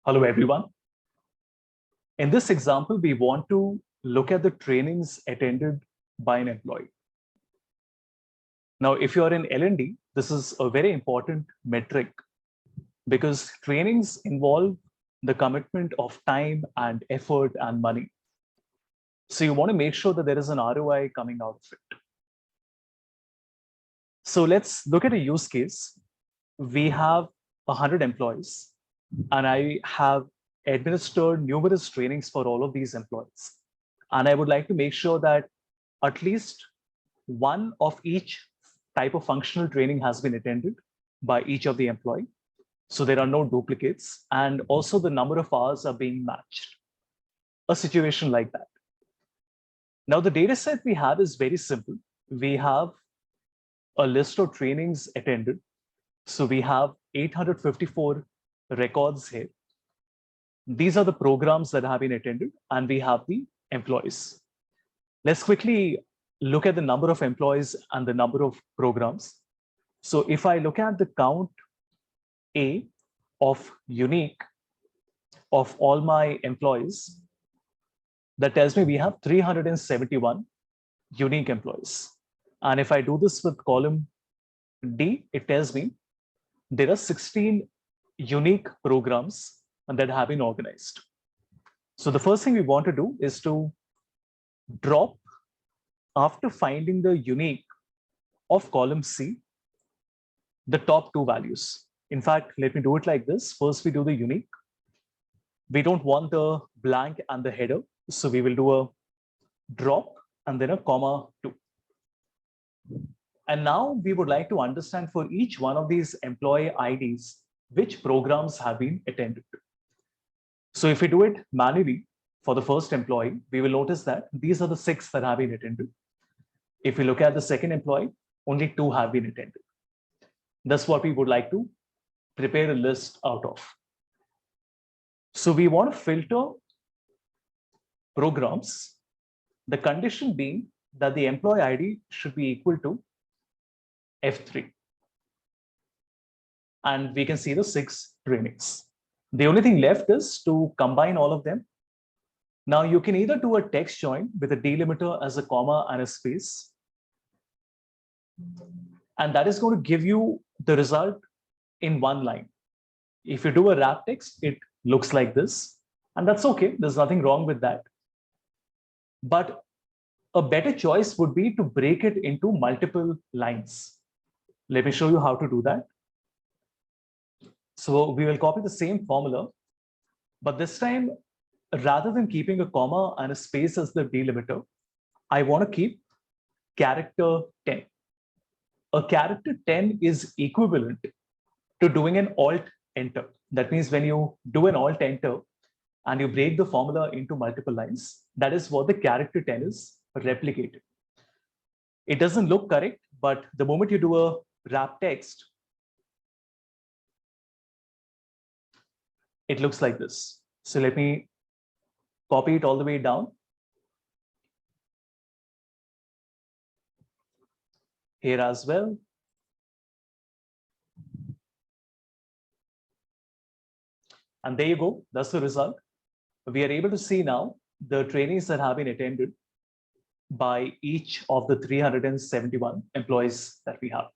Hello, everyone. In this example, we want to look at the trainings attended by an employee. Now, if you're in L&D, this is a very important metric because trainings involve the commitment of time and effort and money. So you want to make sure that there is an ROI coming out of it. So let's look at a use case. We have 100 employees, and I have administered numerous trainings for all of these employees. And I would like to make sure that at least one of each type of functional training has been attended by each of the employee. So there are no duplicates, and also the number of hours are being matched. A situation like that. Now, the data set we have is very simple. We have a list of trainings attended. So we have 854 records here. These are the programs that have been attended, and we have the employees. Let's quickly look at the number of employees and the number of programs. So if I look at the count A of unique of all my employees, that tells me we have 371 unique employees. And if I do this with column D, it tells me there are 16 unique programs that have been organized. So the first thing we want to do is to drop, after finding the unique of column C, the top two values. In fact, let me do it like this. First, we do the unique. We don't want the blank and the header. So we will do a drop and then a comma 2. And now we would like to understand for each one of these employee IDs, which programs have been attended to. So if we do it manually for the first employee, we will notice that these are the 6 that have been attended. If we look at the second employee, only 2 have been attended. That's what we would like to prepare a list out of. So we want to filter programs, the condition being that the employee ID should be equal to F3. And we can see the 6 trainings. The only thing left is to combine all of them. Now you can either do a text join with a delimiter as a comma and a space. And that is going to give you the result in one line. If you do a wrap text, it looks like this. And that's okay. There's nothing wrong with that. But a better choice would be to break it into multiple lines. Let me show you how to do that. So we will copy the same formula, but this time, rather than keeping a comma and a space as the delimiter, I want to keep character 10. A character 10 is equivalent to doing an alt enter. That means when you do an alt enter and you break the formula into multiple lines, that is what the character 10 is replicated. It doesn't look correct, but the moment you do a wrap text, it looks like this. So let me copy it all the way down. Here as well. And there you go. That's the result. We are able to see now the trainings that have been attended by each of the 371 employees that we have.